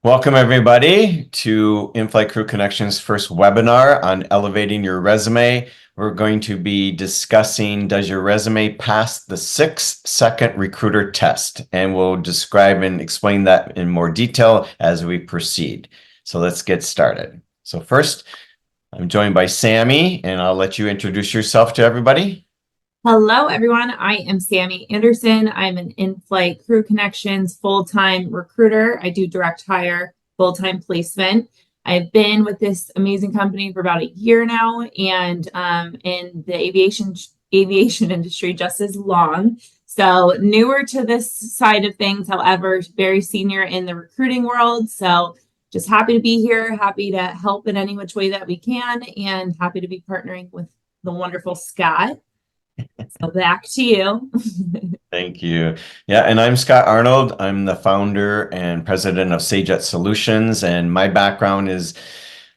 Welcome, everybody, to In-Flight Crew Connections' first webinar on elevating your resume. We're going to be discussing, does your resume pass the 6-second recruiter test? And we'll describe and explain that in more detail as we proceed. So let's get started. So first, I'm joined by Sami, and I'll let you introduce yourself to everybody. Hello, everyone. I am Sami Anderson. I'm an In-Flight Crew Connections full-time recruiter. I do direct hire, full-time placement. I've been with this amazing company for about a year now, and in the aviation industry just as long. So newer to this side of things, however, very senior in the recruiting world. So just happy to be here, happy to help in any which way that we can, and happy to be partnering with the wonderful Scott. So back to you. Thank you. Yeah, and I'm Scott Arnold. I'm the founder and president of Sajet Solutions, and my background is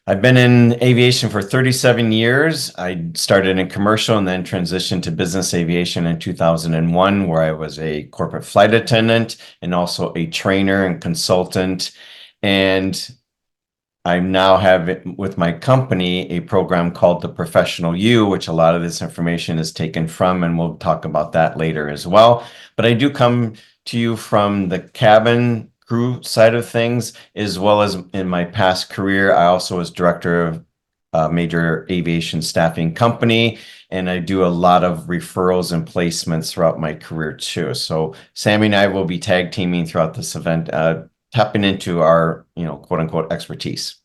I've been in aviation for 37 years. I started in commercial and then transitioned to business aviation in 2001, where I was a corporate flight attendant and also a trainer and consultant. And I now have with my company a program called the Professional You, which a lot of this information is taken from, and we'll talk about that later as well. But I do come to you from the cabin crew side of things, as well as in my past career. I also was director of a major aviation staffing company, and I do a lot of referrals and placements throughout my career too. So Sami and I will be tag teaming throughout this event, tapping into our, quote unquote expertise.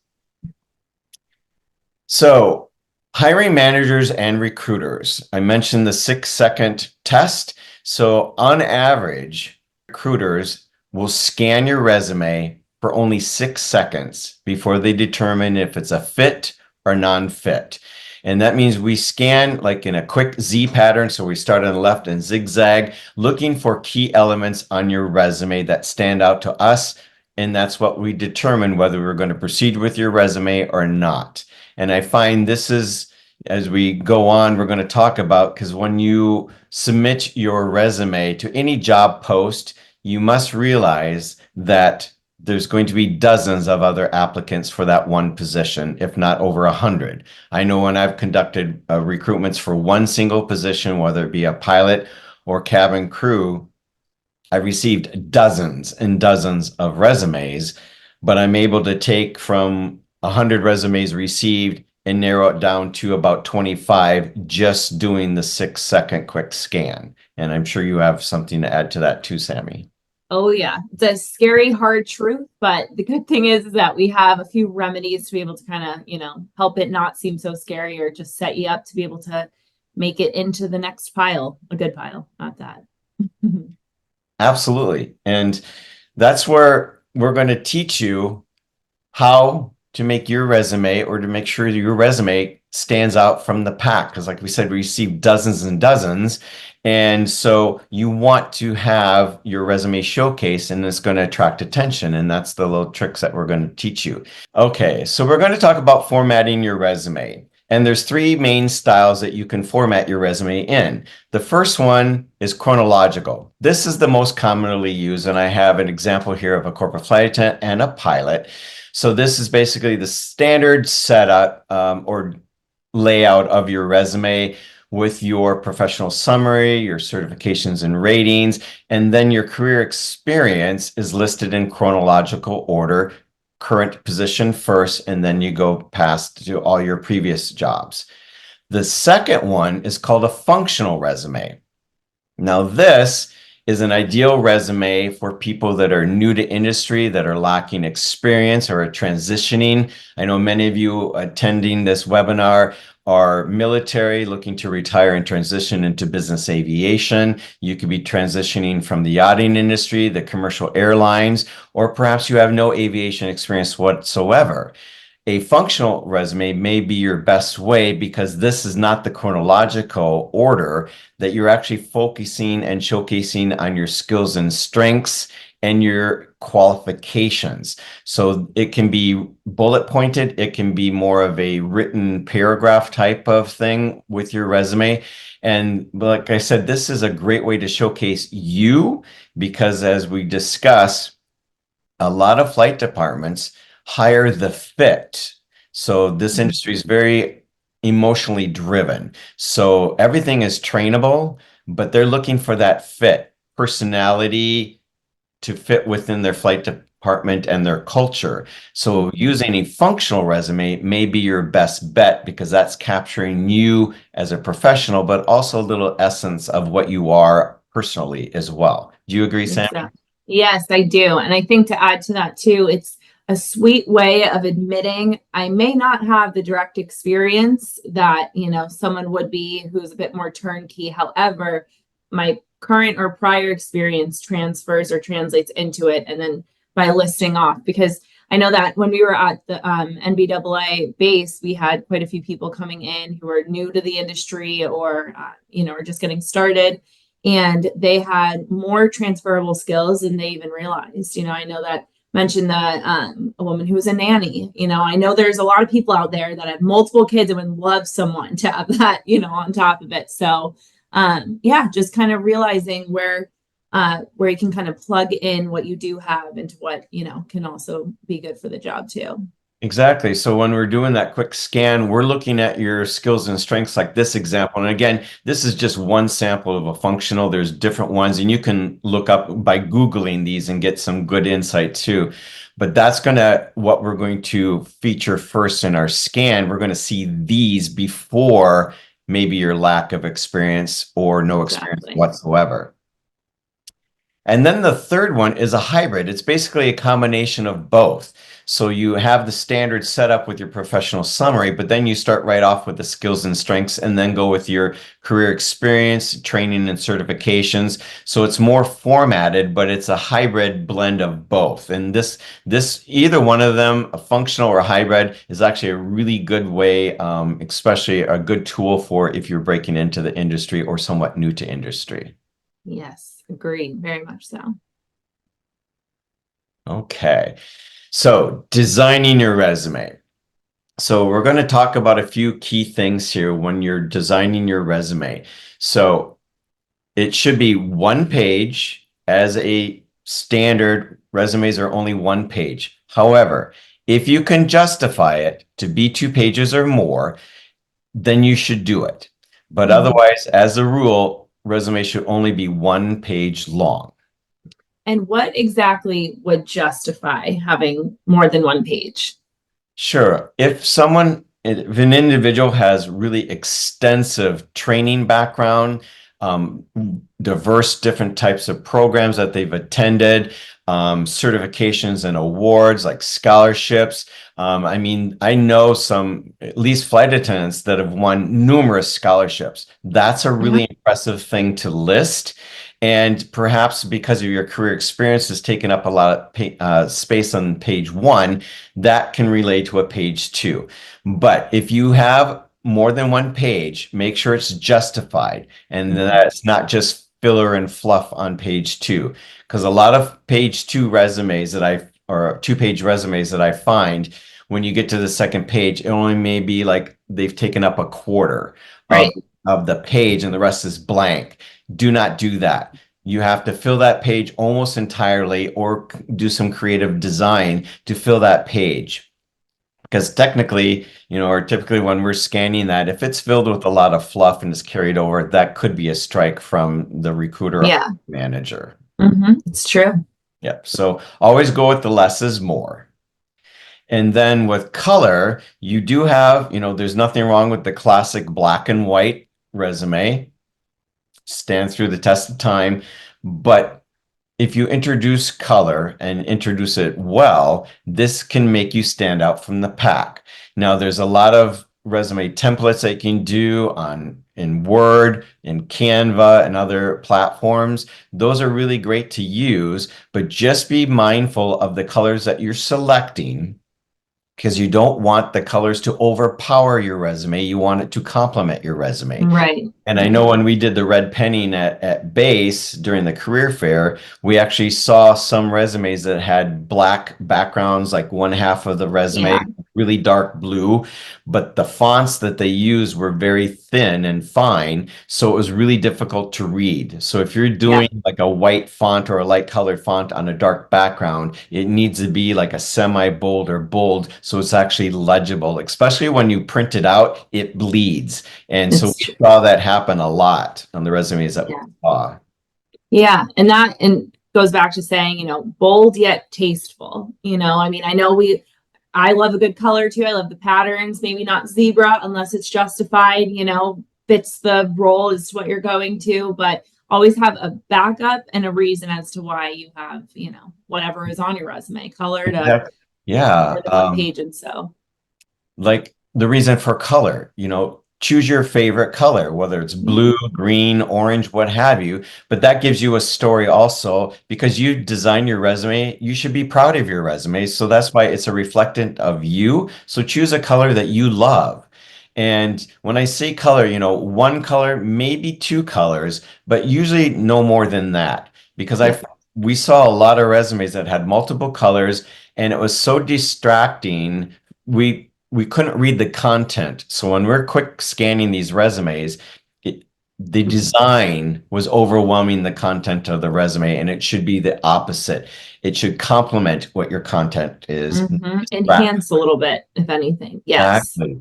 So hiring managers and recruiters, I mentioned the 6-second test. So on average, recruiters will scan your resume for only 6 seconds before they determine if it's a fit or non-fit. And that means we scan like in a quick Z pattern. So we start on the left and zigzag, looking for key elements on your resume that stand out to us. And that's what we determine whether we're going to proceed with your resume or not. And I find this is, as we go on, we're going to talk about, because when you submit your resume to any job post, you must realize that there's going to be dozens of other applicants for that one position, if not over 100. I know when I've conducted recruitments for one single position, whether it be a pilot or cabin crew, I received dozens and dozens of resumes, but I'm able to take from 100 resumes received and narrow it down to about 25 just doing the 6-second quick scan. And I'm sure you have something to add to that too, Sami. Oh, yeah. It's a scary, hard truth. But the good thing is that we have a few remedies to be able to kind of, help it not seem so scary or just set you up to be able to make it into the next pile, a good pile, not that. Absolutely. And that's where we're going to teach you how to make your resume, or to make sure your resume stands out from the pack. Because like we said, we receive dozens and dozens. And so you want to have your resume showcase, and it's going to attract attention. And that's the little tricks that we're going to teach you. Okay, so we're going to talk about formatting your resume. And there's 3 main styles that you can format your resume in. The first one is chronological. This is the most commonly used, and I have an example here of a corporate flight attendant and a pilot. So this is basically the standard setup or layout of your resume with your professional summary, your certifications and ratings, and then your career experience is listed in chronological order. Current position first, and then you go past to all your previous jobs. The second one is called a functional resume. Now, this is an ideal resume for people that are new to industry, that are lacking experience or are transitioning. I know many of you attending this webinar are military, looking to retire and transition into business aviation. You could be transitioning from the yachting industry, the commercial airlines, or perhaps you have no aviation experience whatsoever. A functional resume may be your best way, because this is not the chronological order, that you're actually focusing and showcasing on your skills and strengths and your qualifications. So it can be bullet pointed. It can be more of a written paragraph type of thing with your resume. And like I said, this is a great way to showcase you, because as we discuss, a lot of flight departments hire the fit. So this Mhm. industry is very emotionally driven. So everything is trainable, but they're looking for that fit, personality to fit within their flight department and their culture. So Mhm. using a functional resume may be your best bet because that's capturing you as a professional, but also a little essence of what you are personally as well. Do you agree, Sammy? Exactly. Yes, I do. And I think to add to that too, it's a sweet way of admitting I may not have the direct experience that, someone would be who's a bit more turnkey. However, my current or prior experience transfers or translates into it. And then by listing off, because I know that when we were at the NBAA base, we had quite a few people coming in who were new to the industry or, or just getting started, and they had more transferable skills than they even realized. I know that mentioned that a woman who was a nanny. I know there's a lot of people out there that have multiple kids and would love someone to have that, on top of it. So yeah, just kind of realizing where you can kind of plug in what you do have into what can also be good for the job too. Exactly. So when we're doing that quick scan, we're looking at your skills and strengths like this example. And again, this is just one sample of a functional. There's different ones, and you can look up by Googling these and get some good insight too. But that's what we're going to feature first in our scan. We're going to see these before maybe your lack of experience or no experience Exactly. whatsoever. And then the third one is a hybrid. It's basically a combination of both. So you have the standard setup with your professional summary, but then you start right off with the skills and strengths and then go with your career experience, training and certifications. So it's more formatted, but it's a hybrid blend of both. And this either one of them, a functional or a hybrid, is actually a really good way, especially a good tool for if you're breaking into the industry or somewhat new to industry. Yes, agreed. Very much so. Okay. So, designing your resume. So, we're going to talk about a few key things here when you're designing your resume. So, it should be one page as a standard. Resumes are only one page. However, if you can justify it to be 2 pages or more, then you should do it. But Mhm. otherwise, as a rule, resume should only be 1 page long. And what exactly would justify having more than one page? Sure. If an individual has really extensive training background, um, diverse different types of programs that they've attended, certifications and awards like scholarships. I mean, I know some at least flight attendants that have won numerous scholarships. That's a Yeah. really impressive thing to list. And perhaps because of your career experience has taken up a lot of space on page one, that can relate to a page two. But if you have more than one page, make sure it's justified and Mhm. that it's not just filler and fluff on page two. Because a lot of page two resumes or 2 page resumes that I find, when you get to the second page, it only may be like they've taken up a quarter of, Right. of the page and the rest is blank. Do not do that. You have to fill that page almost entirely or do some creative design to fill that page. Because technically, or typically when we're scanning that, if it's filled with a lot of fluff and is carried over, that could be a strike from the recruiter or Yeah. manager. It's true. Yep. So always go with the less is more. And then with color, you do have, there's nothing wrong with the classic black and white resume, stand through the test of time. But if you introduce color and introduce it well, this can make you stand out from the pack. Now, there's a lot of resume templates that you can do in Word, in Canva, and other platforms. Those are really great to use, but just be mindful of the colors that you're selecting because you don't want the colors to overpower your resume. You want it to complement your resume. Right. And I know Right. when we did the red penning at base during the career fair, we actually saw some resumes that had black backgrounds, like one half of the resume Yeah. really dark blue, but the fonts that they used were very thin and fine, so it was really difficult to read. So if you're Yeah. doing like a white font or a light colored font on a dark background, it needs to be like a semi-bold or bold, so it's actually legible, especially when you print it out, it bleeds. And so It's we true. saw that happen a lot on the resumes that we Yeah. saw. Yeah. And that and goes back to saying, bold yet tasteful. I mean, I love a good color too. I love the patterns, maybe not zebra unless it's justified, fits the role as to what you're going to, but always have a backup and a reason as to why you have, whatever is on your resume, color to Exactly. Yeah. more than one page. And so, Like the reason for color, choose your favorite color, whether it's yeah. blue, green, orange, what have you. But that gives you a story also because you design your resume. You should be proud of your resume. So that's why it's a reflectant of you. So choose a color that you love. And when I say color, one color, maybe two colors, but usually no more than that. Because Yep. we saw a lot of resumes that had multiple colors and it was so distracting. We couldn't read the content. So when we're quick scanning these resumes, the design was overwhelming the content of the resume, and it should be the opposite. It should complement what your content is. Enhance a little bit, if anything. Yes. Exactly.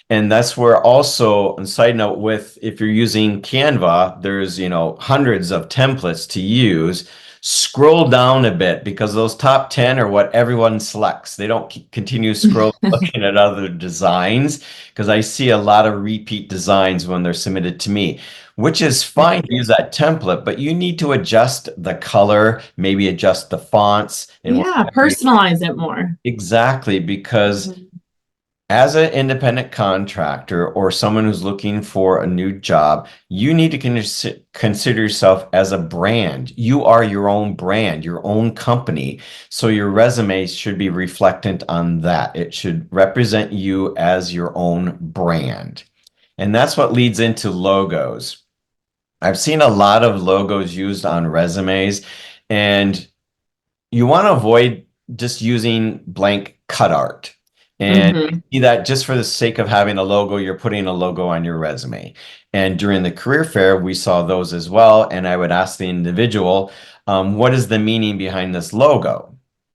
And that's where also, on side note, with if you're using Canva, there's, hundreds of templates to use. Scroll down a bit because those top 10 are what everyone selects. They don't continue scrolling looking at other designs because I see a lot of repeat designs when they're submitted to me, which is I fine to agree. use that template, but you need to adjust the color, maybe adjust the fonts and what Yeah. have you. Personalize it more. Exactly, because Mhm. as an independent contractor or someone who's looking for a new job, you need to consider yourself as a brand. You are your own brand, your own company. So your resume should be reflectant on that. It should represent you as your own brand. And that's what leads into logos. I've seen a lot of logos used on resumes, and you want to avoid just using blank cut art. And I Mhm. see that just for the sake of having a logo, you're putting a logo on your resume. And during the career fair, we saw those as well. And I would ask the individual, what is the meaning behind this logo?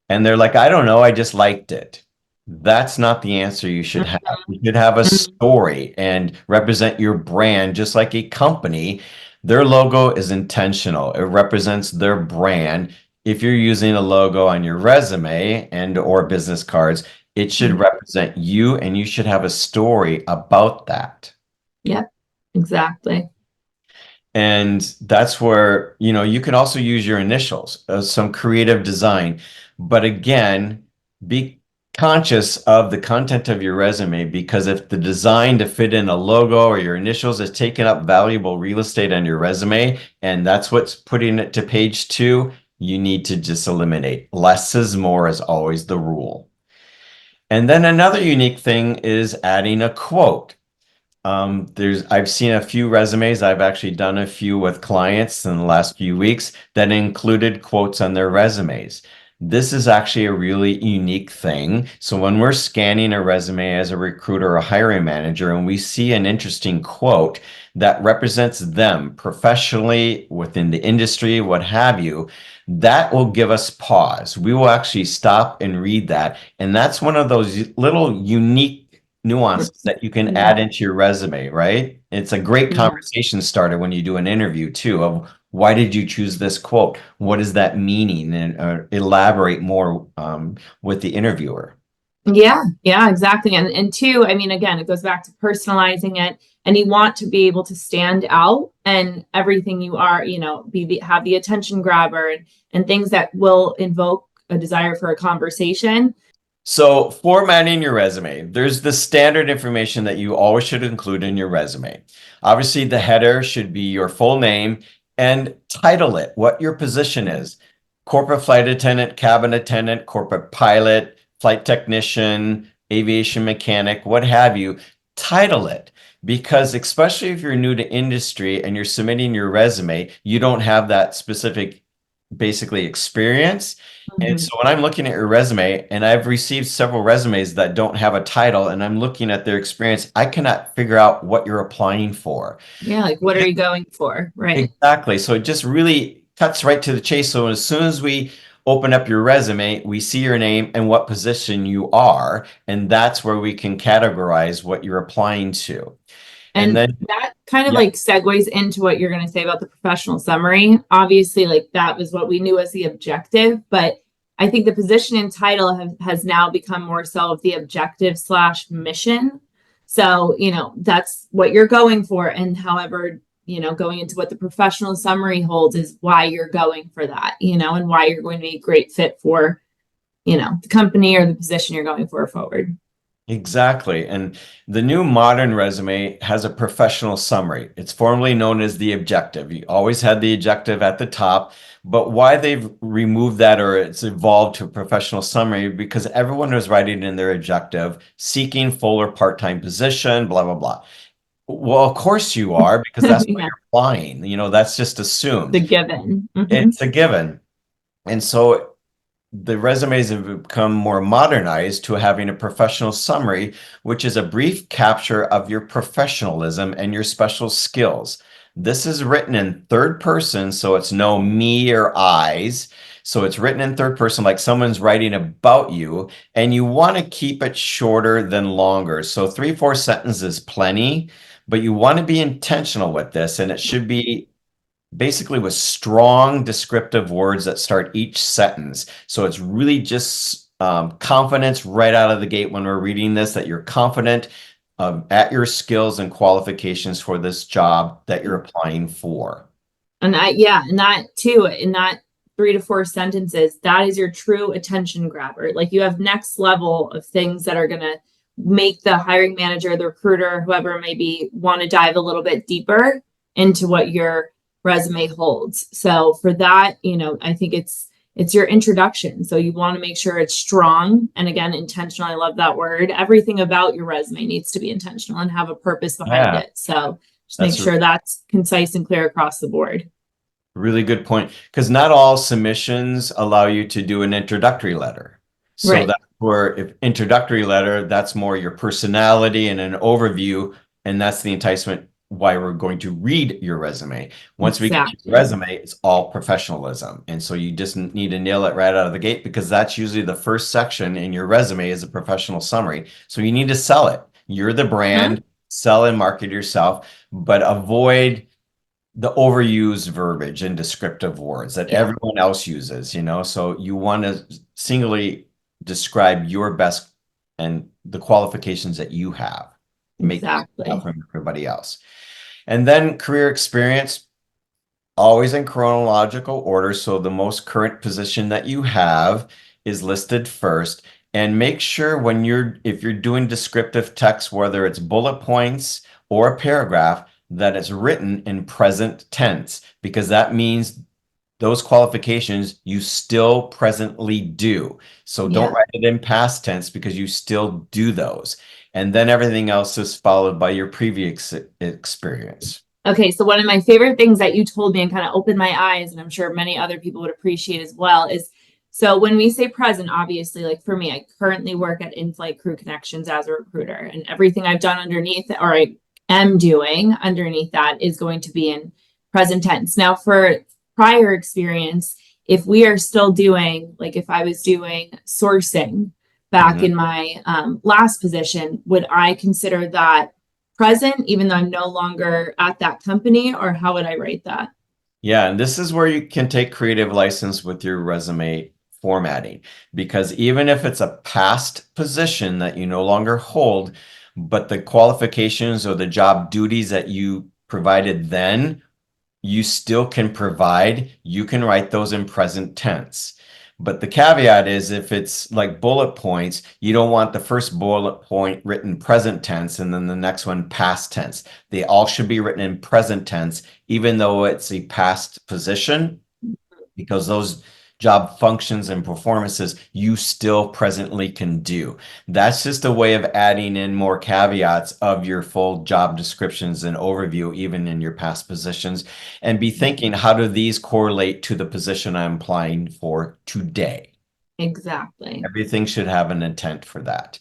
And they're like, I don't know, I just liked it. That's not the answer you should have. You should have a Mhm. story and represent your brand just like a company. Their logo is intentional. It represents their brand. If you're using a logo on your resume and or business cards, it should Mhm. represent you and you should have a story about that. Yep. Exactly. And that's where, you can also use your initials, some creative design. But again, be conscious of the content of your resume because if the design to fit in a logo or your initials is taking up valuable real estate on your resume, and that's what's putting it to page two, you need to just eliminate. Less is more is always the rule. And then another unique thing is adding a quote. I've seen a few resumes. I've actually done a few with clients in the last few weeks that included quotes on their resumes. This is actually a really unique thing. So when we're scanning a resume as a recruiter or a hiring manager and we see an interesting quote that represents them professionally within the industry, what have you, that will give us pause. We will actually stop and read that. And that's one of those little unique nuances that you can Yeah. add into your resume, right? It's a great Yeah. conversation starter when you do an interview too of why did you choose this quote? What is that meaning? And elaborate more with the interviewer. Yeah, yeah, exactly. And two, I mean, again, it goes back to personalizing it, and you want to be able to stand out and everything you are, have the attention grabber and things that will invoke a desire for a conversation. So, formatting your resume, there's the standard information that you always should include in your resume. Obviously, the header should be your full name and title it, what your position is. Corporate flight attendant, cabin attendant, corporate pilot, flight technician, aviation mechanic, what have you. Title it because, especially if you're new to industry and you're submitting your resume, you don't have that specific basically experience. And Mhm. so when I'm looking at your resume, and I've received several resumes that don't have a title, and I'm looking at their experience, I cannot figure out what you're applying for. Yeah, like what are you going for? Right. Exactly. So it just really cuts right to the chase. So as soon as we open up your resume, we see your name and what position you are, and that's where we can categorize what you're applying to. And And then, that kind of yeah, like segues into what you're going to say about the professional summary. Obviously, like that was what we knew as the objective, but I think the position and title has now become more so of the objective slash mission. So, that's what you're going for. And however, going into what the professional summary holds is why you're going for that, and why you're going to be a great fit for, the company or the position you're going for forward. exactly. And the new modern resume has a professional summary. It's formerly known as the objective. You always had the objective at the top, but why they've removed that or it's evolved to a professional summary because everyone was writing in their objective, seeking full or part-time position, blah, blah, blah. Well, of course you are because that's what Yeah, you're applying. That's just the assumed. given. It's a given. And so the resumes have become more modernized to having a professional summary, which is a brief capture of your professionalism and your special skills. This is written in third person, so it's no me or I's. So it's written in third person, like someone's writing about you, and you want to keep it shorter than longer. So three, four sentences is plenty, but you want to be intentional with this, and it should be basically with strong descriptive words that start each sentence. So it's really just confidence right out of the gate when we're reading this, that you're confident at your skills and qualifications for this job that you're applying for. And that too, in that 3 to 4 sentences, that is your true attention grabber. Like you have next level of things that are going to make the hiring manager, the recruiter, whoever it may be, want to dive a little bit deeper into what your resume holds. So for that, I think it's your introduction. So you want to make sure it's strong and again intentional. I love that word. Everything about your resume needs to be intentional and have a purpose behind Yeah, it. So just make that's sure that's concise and clear across the board. really good point. Because not all submissions allow you to do an introductory letter. So Right. that's where if introductory letter, that's more your personality and an overview. And that's the enticement why we're going to read your resume. Once we get your Exactly. resume, it's all professionalism. And so you just need to nail it right out of the gate because that's usually the first section in your resume is a professional summary. So you need to sell it. You're the Mhm. brand, sell and market yourself, but avoid the overused verbiage and descriptive words that Yeah, everyone else uses, so you want to singly describe your best and the qualifications that you have to make you stand out exactly. from everybody else. And then career experience, always in chronological order. So the most current position that you have is listed first. And make sure if you're doing descriptive text, whether it's bullet points or a paragraph, that it's written in present tense, because that means those qualifications you still presently do. So don't Yeah. write it in past tense because you still do those. And then everything else is followed by your previous experience. Okay, so one of my favorite things that you told me and kind of opened my eyes, and I'm sure many other people would appreciate as well, is so when we say present, obviously, like for me, I currently work at In-Flight Crew Connections as a recruiter, and everything I've done underneath or I am doing underneath that is going to be in present tense. Now, for prior experience, if we are still doing, like if I was doing sourcing back Mhm. in my last position, would I consider that present, even though I'm no longer at that company, or how would I write that? Yeah, and this is where you can take creative license with your resume formatting, because even if it's a past position that you no longer hold, but the qualifications or the job duties that you provided then, you still can provide, you can write those in present tense. But the caveat is if it's like bullet points, you don't want the first bullet point written present tense and then the next one past tense. They all should be written in present tense, even though it's a past position, because those job functions and performances you still presently can do. That's just a way of adding in more caveats of your full job descriptions and overview, even in your past positions, and be thinking, how do these correlate to the position I'm applying for today? Exactly. Everything should have an intent for that.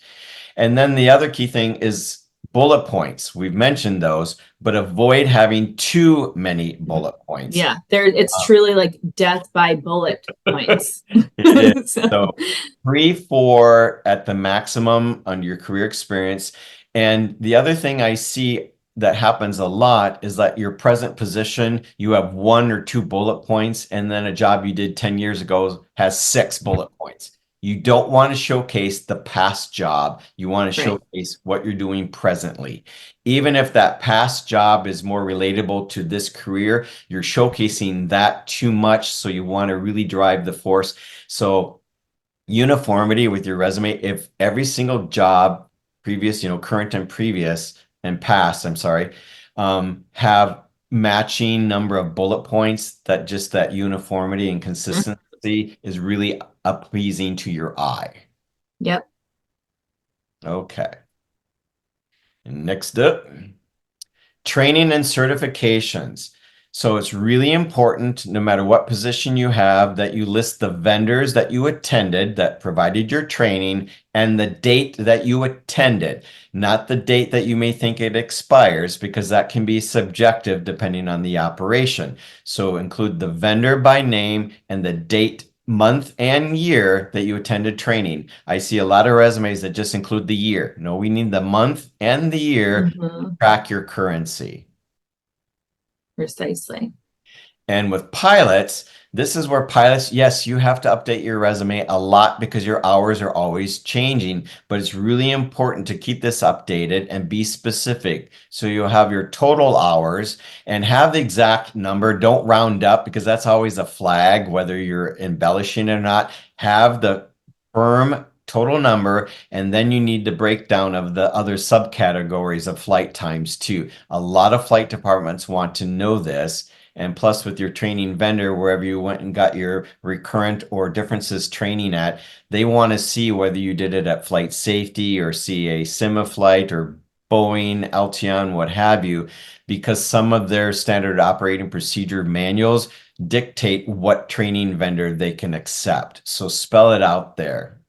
And then the other key thing is bullet points. We've mentioned those, but avoid having too many bullet points. Yeah, it's truly like death by bullet points. It is. So, So 3, 4 at the maximum on your career experience. And the other thing I see that happens a lot is that your present position, you have 1 or 2 bullet points, and then a job you did 10 years ago has 6 bullet points. You don't want to showcase the past job. You want to right. showcase what you're doing presently. Even if that past job is more relatable to this career, you're showcasing that too much. So you want to really drive the force. So uniformity with your resume, if every single job, previous, current and previous and past, I'm sorry, have matching number of bullet points, that uniformity and consistency is really pleasing to your eye. Yep. Okay. And next up, training and certifications. So it's really important, no matter what position you have, that you list the vendors that you attended that provided your training and the date that you attended, not the date that you may think it expires, because that can be subjective depending on the operation. So include the vendor by name and the date, month, and year that you attended training. I see a lot of resumes that just include the year. No, we need the month and the year to track your currency. Precisely. And with pilots, this is where pilots, yes, you have to update your resume a lot because your hours are always changing, but it's really important to keep this updated and be specific. So you'll have your total hours and have the exact number. Don't round up, because that's always a flag, whether you're embellishing or not. Have the firm total number, and then you need the breakdown of the other subcategories of flight times too. A lot of flight departments want to know this. And plus, with your training vendor, wherever you went and got your recurrent or differences training at, they want to see whether you did it at Flight Safety or CA Simaflight or Boeing, Alteon, what have you, because some of their standard operating procedure manuals dictate what training vendor they can accept. So spell it out there.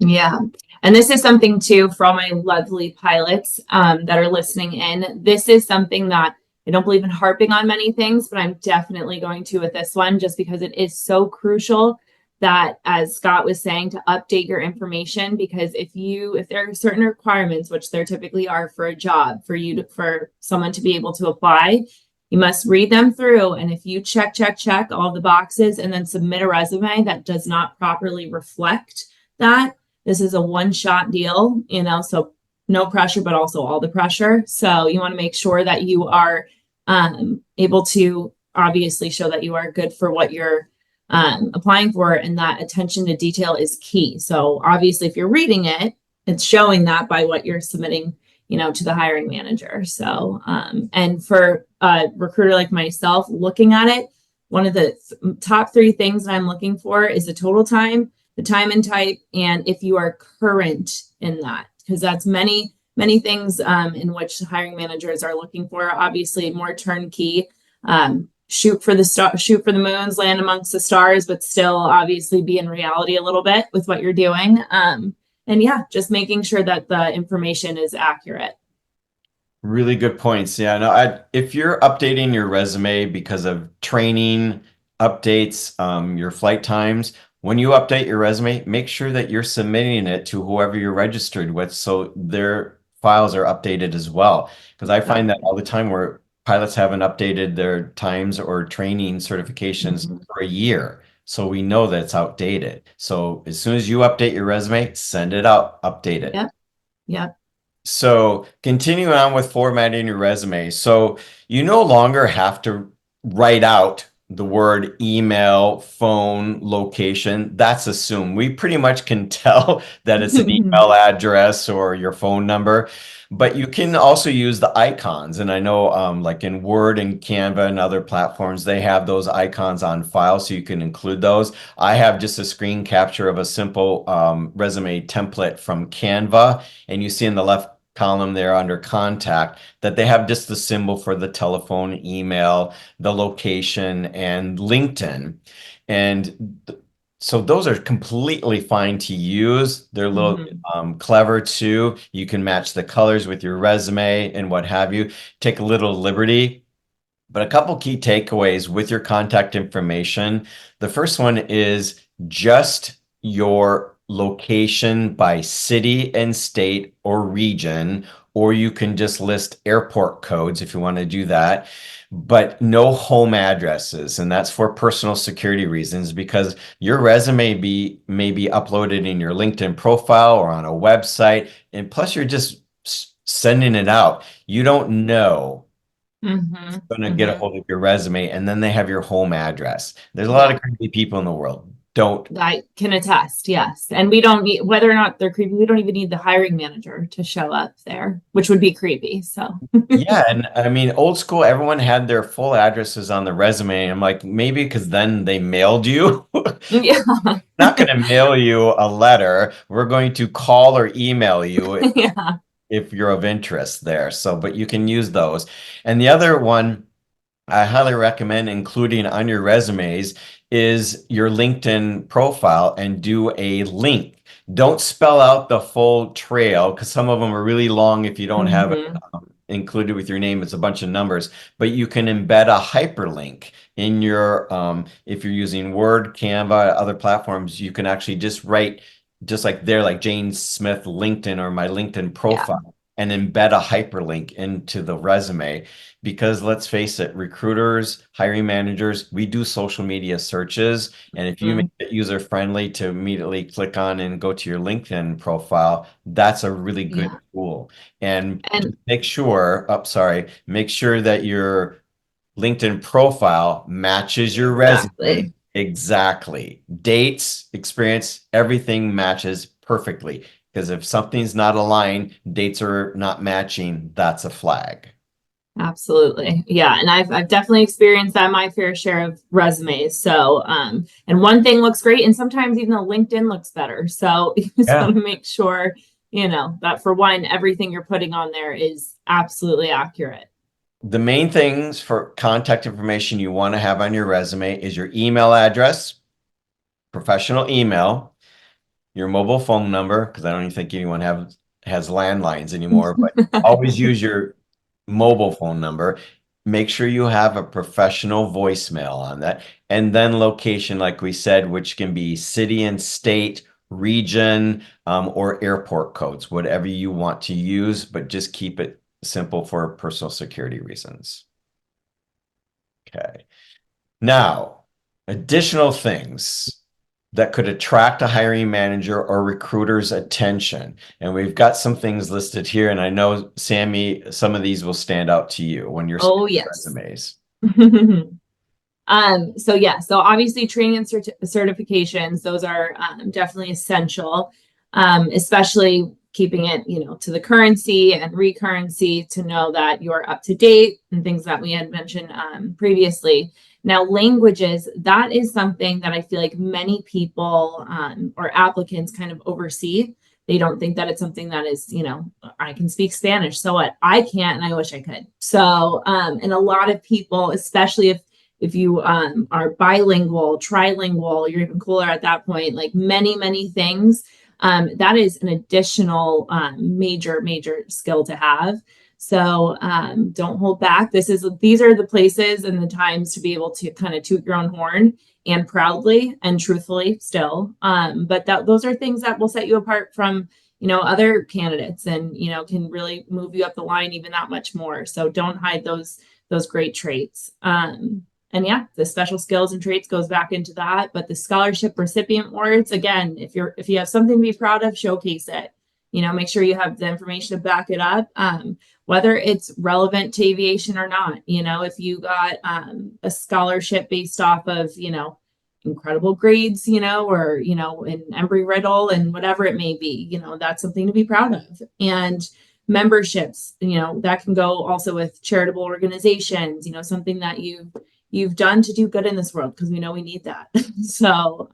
Yeah. And this is something too for all my lovely pilots that are listening in. This is something that I don't believe in harping on many things, but I'm definitely going to with this one, just because it is so crucial that, as Scott was saying, to update your information. Because if there are certain requirements, which there typically are for a job, for someone to be able to apply, you must read them through. And if you check all the boxes and then submit a resume that does not properly reflect that, this is a one-shot deal, so no pressure, but also all the pressure. So you want to make sure that you are able to obviously show that you are good for what you're applying for, and that attention to detail is key. So obviously, if you're reading it, it's showing that by what you're submitting, to the hiring manager. So, and for a recruiter like myself, looking at it, one of the top 3 things that I'm looking for is the total time, the time and type, and if you are current in that, because that's many things in which hiring managers are looking for. Obviously, more turnkey, shoot for the moons, land amongst the stars, but still obviously be in reality a little bit with what you're doing. And yeah, just making sure that the information is accurate. Really good points. Yeah, no, if you're updating your resume because of training updates, your flight times, when you update your resume, make sure that you're submitting it to whoever you're registered with, so their files are updated as well. Because I find that all the time where pilots haven't updated their times or training certifications for a year. So we know that it's outdated. So as soon as you update your resume, send it out, update it. Yep. So continuing on with formatting your resume. So you no longer have to write out the word email, phone, location, that's assumed. We pretty much can tell that it's an email address or your phone number, but you can also use the icons. And I know like in Word and Canva and other platforms, they have those icons on file, so you can include those. I have just a screen capture of a simple resume template from Canva, and you see in the left column there under contact that they have just the symbol for the telephone, email, the location, and LinkedIn. And so those are completely fine to use. They're a little Mhm. clever too. You can match the colors with your resume and what have you. Take a little liberty. But a couple key takeaways with your contact information. The first one is just your location by city and state or region, or you can just list airport codes if you want to do that, but no home addresses. And that's for personal security reasons because your resume may be uploaded in your LinkedIn profile or on a website. And plus, you're just sending it out. You don't know Mhm. going to get a Mhm. hold of your resume and then they have your home address. There's a lot Yeah. of crazy people in the world. Don't. I can attest, yes. And we don't need, whether or not they're creepy, we don't even need the hiring manager to show up there, which would be creepy. So, Yeah, and I mean, old school, everyone had their full addresses on the resume. I'm like, maybe because then they mailed you. yeah. Not going to mail you a letter. We're going to call or email you Yeah. if you're of interest there. So, but you can use those. And the other one I highly recommend including on your resumes is your LinkedIn profile and do a link. Don't spell out the full trail because some of them are really long if you don't have it Hmm. included with your name. It's a bunch of numbers, but you can embed a hyperlink in your, if you're using Word, Canva, other platforms, you can actually just write, just like there, like Jane Smith LinkedIn or my LinkedIn Yeah. profile and embed a hyperlink into the resume because let's face it, recruiters, hiring managers, we do social media searches. And if you make Mhm. it user friendly to immediately click on and go to your LinkedIn profile, that's a really good Yeah. tool. And And just make sure, make sure that your LinkedIn profile matches your resume exactly. exactly. Dates, experience, everything matches perfectly. Because if something's not aligned, dates are not matching, that's a flag. Absolutely. Yeah. And I've definitely experienced that my fair share of resumes. So and one thing looks great and sometimes even though LinkedIn looks better. So you just Yeah. want to make sure, that for one, everything you're putting on there is absolutely accurate. The main things for contact information you want to have on your resume is your email address, professional email, your mobile phone number, because I don't even think anyone has landlines anymore, but always use your mobile phone number. Make sure you have a professional voicemail on that. And then location, like we said, which can be city and state, region, or airport codes, whatever you want to use, but just keep it simple for personal security reasons. Okay. Now, additional things that could attract a hiring manager or recruiter's attention. And we've got some things listed here. And I know, Sammy, some of these will stand out to you when you're Oh, scanning yes. resumes. So yeah, so obviously training and certifications, those are definitely essential, especially keeping it, to the currency and recurrency to know that you're up to date and things that we had mentioned previously. Now, languages, that is something that I feel like many people or applicants kind of oversee. They don't think that it's something that is, I can speak Spanish, so what? I can't, and I wish I could. So, and a lot of people, especially if you are bilingual, trilingual, you're even cooler at that point, like many things. That is an additional major skill to have. So don't hold back. These are the places and the times to be able to kind of toot your own horn and proudly and truthfully still. But those are things that will set you apart from other candidates and can really move you up the line even that much more. So don't hide those great traits. And yeah, the special skills and traits goes back into that. But the scholarship recipient words, again, if you have something to be proud of, showcase it. Make sure you have the information to back it up. Whether it's relevant to aviation or not, if you got a scholarship based off of, incredible grades, or, an Embry Riddle and whatever it may be, that's something to be proud of. And memberships, that can go also with charitable organizations, something that you've done to do good in this world, because we know we need that. So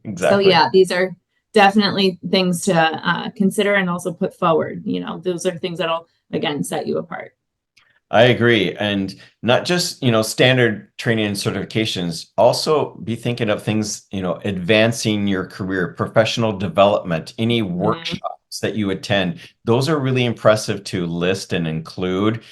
Exactly. yeah, these are definitely things to consider and also put forward. Those are things that'll again set you apart. I agree. And not just, standard training and certifications, also be thinking of things, advancing your career, professional development, any Mhm. workshops that you attend. Those are really impressive to list and include.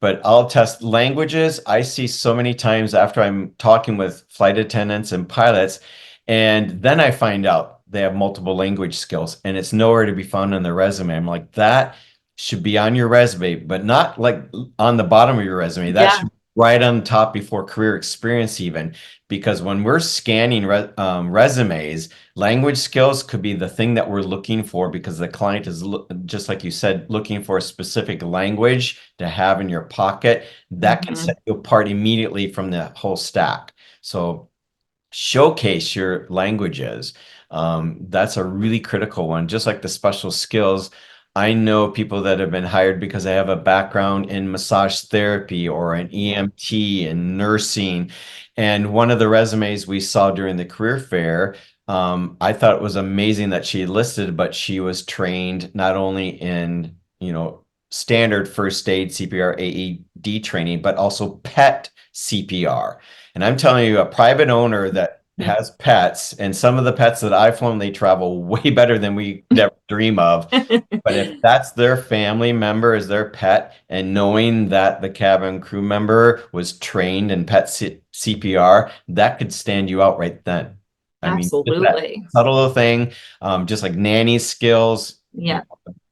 But I'll test languages. I see so many times after I'm talking with flight attendants and pilots, and then I find out they have multiple language skills and it's nowhere to be found on their resume. I'm like, that should be on your resume, but not like on the bottom of your resume. That Yeah, should be right on top before career experience, even. Because when we're scanning resumes, language skills could be the thing that we're looking for because the client is, just like you said, looking for a specific language to have in your pocket. That can hmm set you apart immediately from the whole stack. So showcase your languages. That's a really critical one. Just like the special skills, I know people that have been hired because they have a background in massage therapy or an EMT and nursing. And one of the resumes we saw during the career fair, I thought it was amazing that she listed, but she was trained not only in, standard first aid, CPR, AED training, but also PET CPR. And I'm telling you, a private owner that has pets, and some of the pets that I've flown, they travel way better than we could ever dream of. But if that's their family member as their pet, and knowing that the cabin crew member was trained in pet CPR, that could stand you out right then. I mean, just that Absolutely. subtle thing, just like nanny skills, Yeah.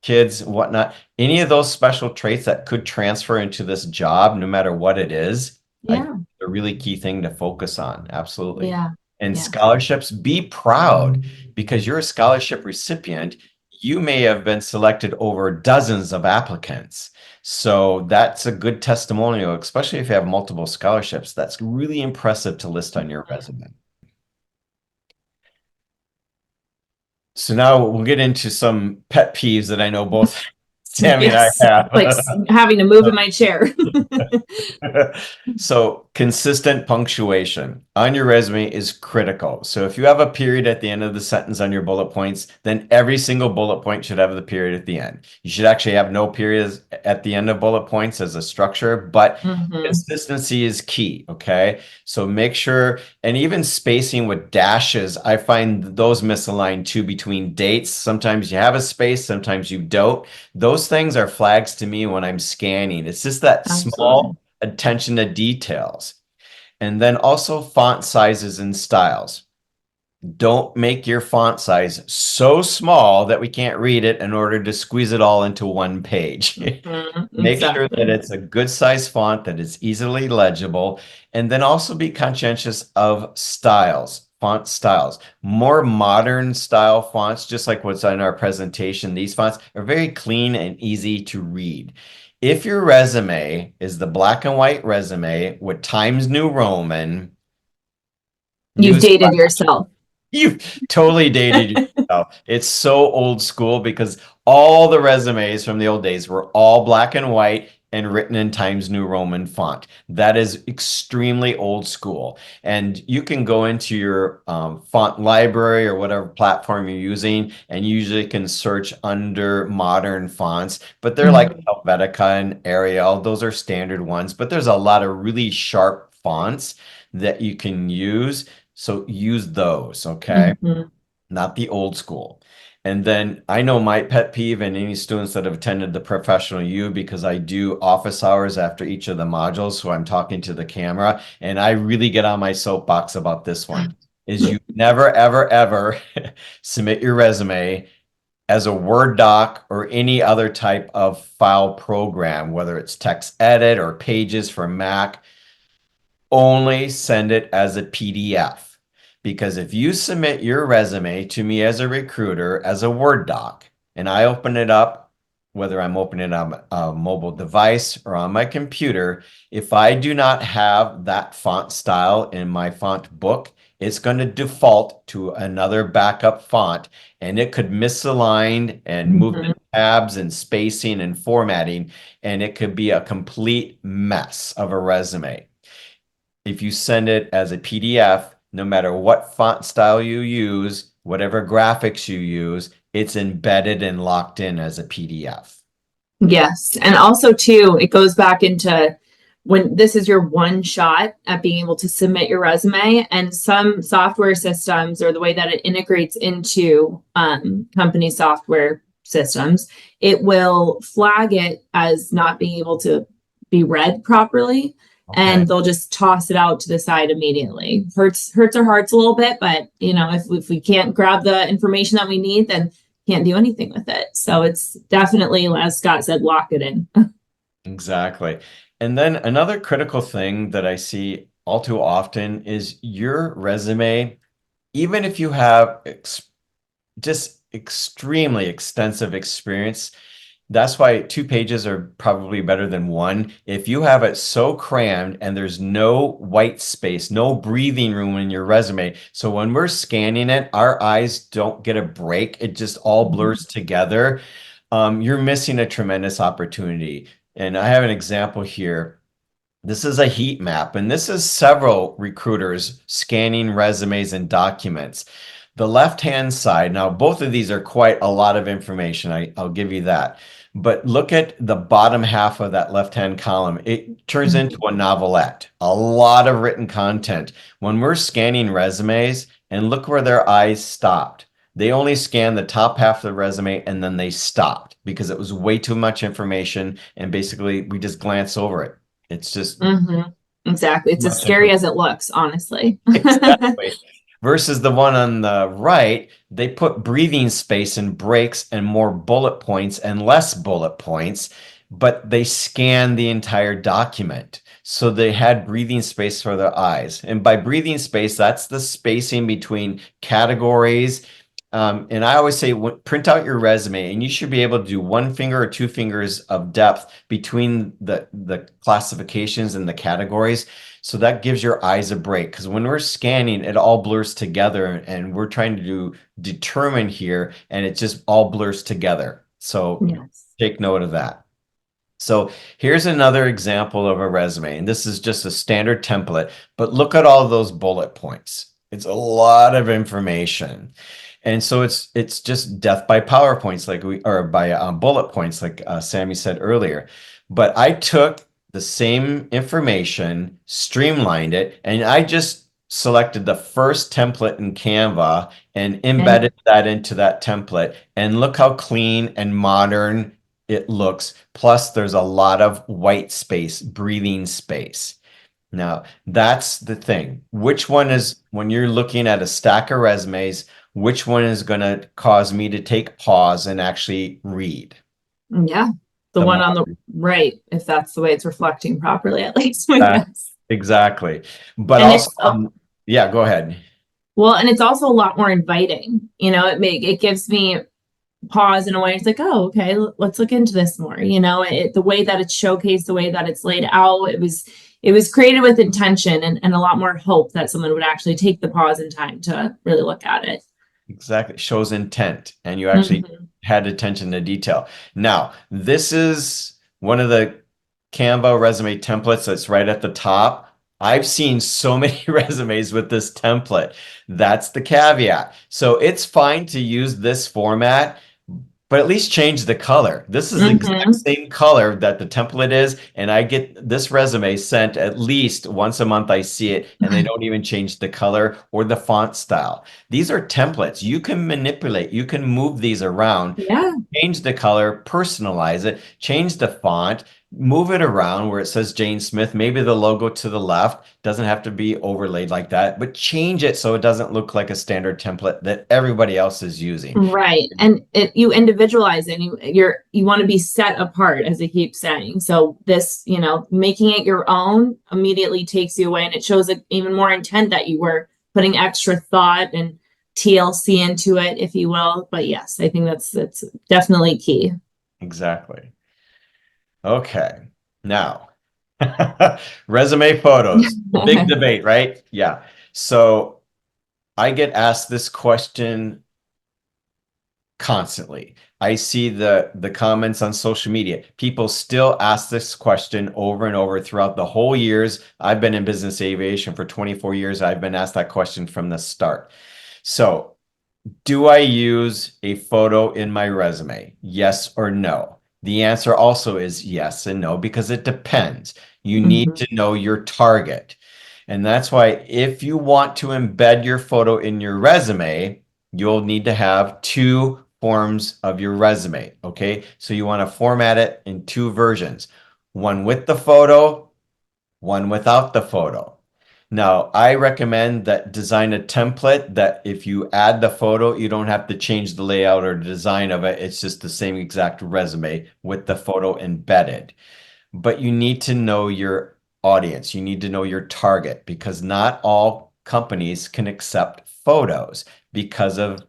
kids, whatnot, any of those special traits that could transfer into this job, no matter what it is, I think Yeah. a really key thing to focus on. Absolutely. Yeah. And Yeah. scholarships, be proud because you're a scholarship recipient. You may have been selected over dozens of applicants. So that's a good testimonial, especially if you have multiple scholarships. That's really impressive to list on your resume. So now we'll get into some pet peeves that I know both Sammy and I Yes. Like have. having to move in my chair. So consistent punctuation on your resume is critical. So if you have a period at the end of the sentence on your bullet points, then every single bullet point should have the period at the end. You should actually have no periods at the end of bullet points as a structure, but hmm consistency is key. Okay. So make sure, and even spacing with dashes, I find those misaligned too between dates. Sometimes you have a space, sometimes you don't. Those things are flags to me when I'm scanning. It's just that Absolutely. small attention to details. And then also font sizes and styles. Don't make your font size so small that we can't read it in order to squeeze it all into one page. Make sure that Exactly. it's a good size font, that it's easily legible, and then also be conscientious of styles, font styles. More modern style fonts, just like what's on our presentation, these fonts are very clean and easy to read. If your resume is the black and white resume with Times New Roman, You've news dated yourself. you totally dated yourself. It's so old school because all the resumes from the old days were all black and white and written in Times New Roman font. That is extremely old school. And you can go into your font library or whatever platform you're using, and usually can search under modern fonts. But they're like Mhm. Helvetica and Arial. Those are standard ones. But there's a lot of really sharp fonts that you can use. So use those, okay? Mhm. Not the old school. And then I know my pet peeve and any students that have attended the professional U because I do office hours after each of the modules. So I'm talking to the camera and I really get on my soapbox about this one is you never, ever, ever submit your resume as a Word doc or any other type of file program, whether it's text edit or pages for Mac. Only send it as a PDF. Because if you submit your resume to me as a recruiter as a Word doc, and I open it up, whether I'm opening it on a mobile device or on my computer, if I do not have that font style in my font book, it's going to default to another backup font, and it could misalign and move the Mhm. tabs and spacing and formatting, and it could be a complete mess of a resume. If you send it as a PDF, no matter what font style you use, whatever graphics you use, it's embedded and locked in as a PDF. Yes. And also, too, it goes back into when this is your one shot at being able to submit your resume. And some software systems, or the way that it integrates into company software systems, it will flag it as not being able to be read properly. Okay. And they'll just toss it out to the side immediately. Hurts our hearts a little bit, but if we can't grab the information that we need, then can't do anything with it. So it's definitely, as Scott said, lock it in. Exactly. And then another critical thing that I see all too often is your resume, even if you have just extremely extensive experience. That's why 2 pages are probably better than one. If you have it so crammed and there's no white space, no breathing room in your resume. So when we're scanning it, our eyes don't get a break. It just all blurs together. You're missing a tremendous opportunity. And I have an example here. This is a heat map, and this is several recruiters scanning resumes and documents. The left-hand side, now both of these are quite a lot of information. I'll give you that. But look at the bottom half of that left-hand column. It turns into a novelette, a lot of written content. When we're scanning resumes, and look where their eyes stopped. They only scanned the top half of the resume and then they stopped because it was way too much information. And basically, we just glance over it. It's just Mm-hmm. Exactly. It's as much scary information. as it looks, honestly. Exactly. Versus the one on the right, they put breathing space and breaks and more bullet points and less bullet points, but they scanned the entire document. So they had breathing space for their eyes. And by breathing space, that's the spacing between categories. And I always say, print out your resume, and you should be able to do 1 finger or 2 fingers of depth between the classifications and the categories. So that gives your eyes a break, because when we're scanning, it all blurs together, and we're trying to determine here, and it just all blurs together. So Yes. take note of that. So here's another example of a resume, and this is just a standard template, but look at all those bullet points. It's a lot of information. And so it's just death by PowerPoints, or by bullet points, like Sami said earlier. But I took the same information, streamlined it, and I just selected the first template in Canva and Okay. embedded that into that template. And look how clean and modern it looks. Plus, there's a lot of white space, breathing space. Now, that's the thing. Which one is, when you're looking at a stack of resumes, which one is going to cause me to take pause and actually read? Yeah. The The one on the modern. right, if that's the way it's reflecting properly, at least, I Uh, guess. exactly. But And also, it's yeah, go ahead. well, and it's also a lot more inviting. It gives me pause in a way. It's like, oh, okay, let's look into this more. The way that it's showcased, the way that it's laid out, it was created with intention and a lot more hope that someone would actually take the pause and time to really look at it. Exactly. Shows intent, and you actually Mm-hmm. had attention to detail. Now, this is one of the Canva resume templates that's right at the top. I've seen so many resumes with this template. That's the caveat. So it's fine to use this format, but at least change the color. This is the exact Mm-hmm. same color that the template is, and I get this resume sent at least once a month. I see it, and they don't even change the color or the font style. These are templates. You can manipulate, you can move these around, Yeah. change the color, personalize it, change the font, move it around where it says Jane Smith. Maybe the logo to the left doesn't have to be overlaid like that, but change it so it doesn't look like a standard template that everybody else is using. Right. And you individualize it. You want to be set apart, as I keep saying. So this, making it your own immediately takes you away, and it shows even more intent that you were putting extra thought and TLC into it, if you will. But yes, I think that's definitely key. Exactly. Okay. Now, resume photos, big debate, right? Yeah. So I get asked this question constantly. I see the comments on social media. People still ask this question over and over throughout the whole years. I've been in business aviation for 24 years. I've been asked that question from the start. So, do I use a photo in my resume? Yes or no? The answer also is yes and no because it depends. You need Mhm. to know your target. And that's why if you want to embed your photo in your resume, you'll need to have two forms of your resume. Okay. So you want to format it in two versions, one with the photo, one without the photo. Now, I recommend that design a template that if you add the photo, you don't have to change the layout or design of it. It's just the same exact resume with the photo embedded. But you need to know your audience. You need to know your target because not all companies can accept photos because of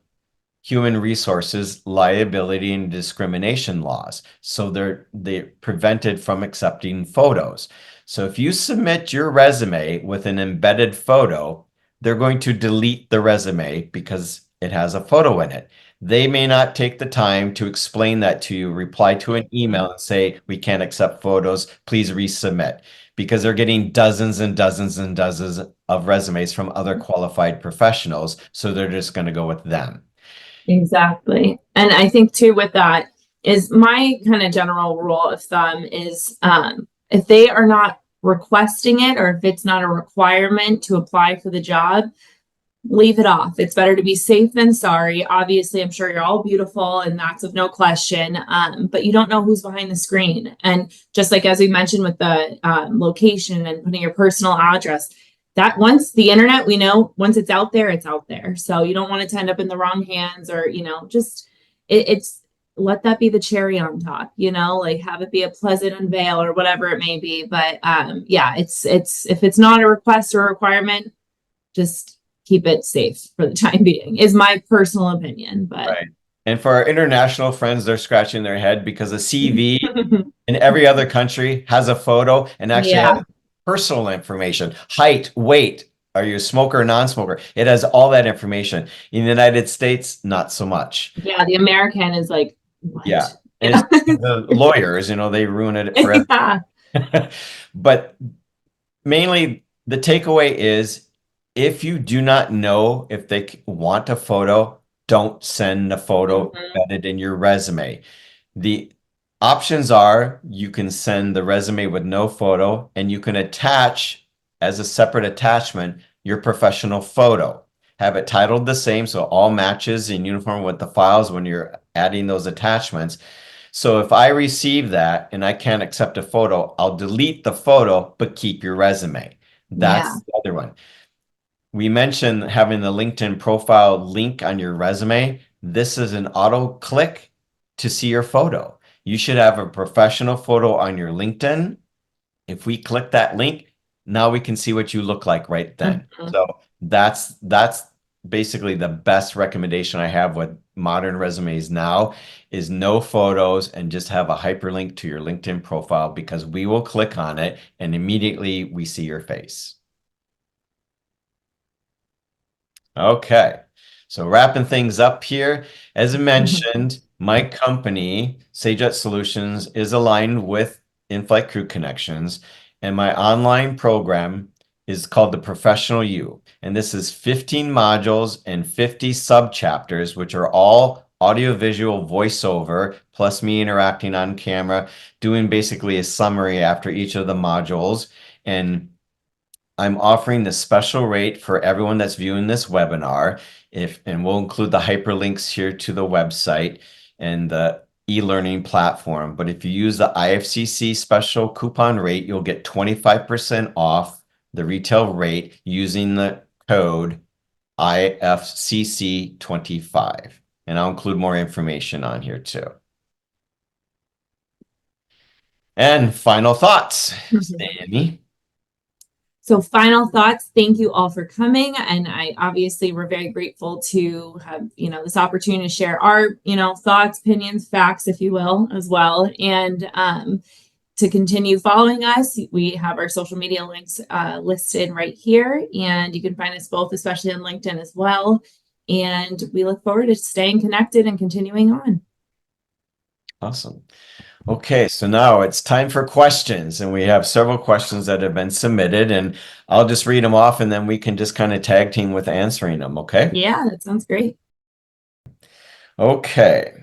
human resources liability and discrimination laws. So they're prevented from accepting photos. So if you submit your resume with an embedded photo, they're going to delete the resume because it has a photo in it. They may not take the time to explain that to you, reply to an email and say, we can't accept photos, please resubmit, because they're getting dozens and dozens and dozens of resumes from other qualified professionals. So they're just going to go with them. Exactly. And I think too with that is my kind of general rule of thumb is if they are not requesting it or if it's not a requirement to apply for the job, leave it off. It's better to be safe than sorry. Obviously, I'm sure you're all beautiful and that's of no question. But you don't know who's behind the screen. And just like as we mentioned with the location and putting your personal address, that once the internet, we know once it's out there, it's out there. So you don't want it to end up in the wrong hands or, just it's let that be the cherry on top, like have it be a pleasant unveil or whatever it may be. But yeah, it's if it's not a request or a requirement, just keep it safe for the time being, is my personal opinion. But Right. And for our international friends, they're scratching their head because a CV in every other country has a photo and actually has yeah, personal information, height, weight. Are you a smoker or non-smoker? It has all that information. In the United States, not so much. yeah, the American is like, Yeah. what? And it's the lawyers, they ruin it forever. Yeah. But mainly the takeaway is if you do not know if they want a photo, don't send a photo Mhm. embedded in your resume. The options are you can send the resume with no photo and you can attach as a separate attachment your professional photo. Have it titled the same so all matches in uniform with the files when you're adding those attachments. So if I receive that and I can't accept a photo, I'll delete the photo, but keep your resume. Yeah. That's the other one. We mentioned having the LinkedIn profile link on your resume. This is an auto click to see your photo. You should have a professional photo on your LinkedIn. If we click that link, now we can see what you look like right then. Mhm. So that's basically the best recommendation I have with modern resumes now is no photos and just have a hyperlink to your LinkedIn profile because we will click on it and immediately we see your face. Okay. So wrapping things up here, as I mentioned, my company, Sajet Solutions, is aligned with In-Flight Crew Connections, and my online program is called the Professional You. And this is 15 modules and 50 sub-chapters, which are all audio-visual voiceover, plus me interacting on camera, doing basically a summary after each of the modules. And I'm offering the special rate for everyone that's viewing this webinar. And we'll include the hyperlinks here to the website and the e-learning platform. But if you use the IFCC special coupon rate, you'll get 25% off the retail rate using the code IFCC25. And I'll include more information on here too. And final thoughts, Sammy. So final thoughts, thank you all for coming. And I obviously we're very grateful to have, this opportunity to share our, thoughts, opinions, facts, if you will, as well. And to continue following us, we have our social media links listed right here. And you can find us both, especially on LinkedIn as well. And we look forward to staying connected and continuing on. Awesome. Okay, so now it's time for questions, and we have several questions that have been submitted, and I'll just read them off and then we can just kind of tag team with answering them, okay? Yeah, that sounds great. Okay.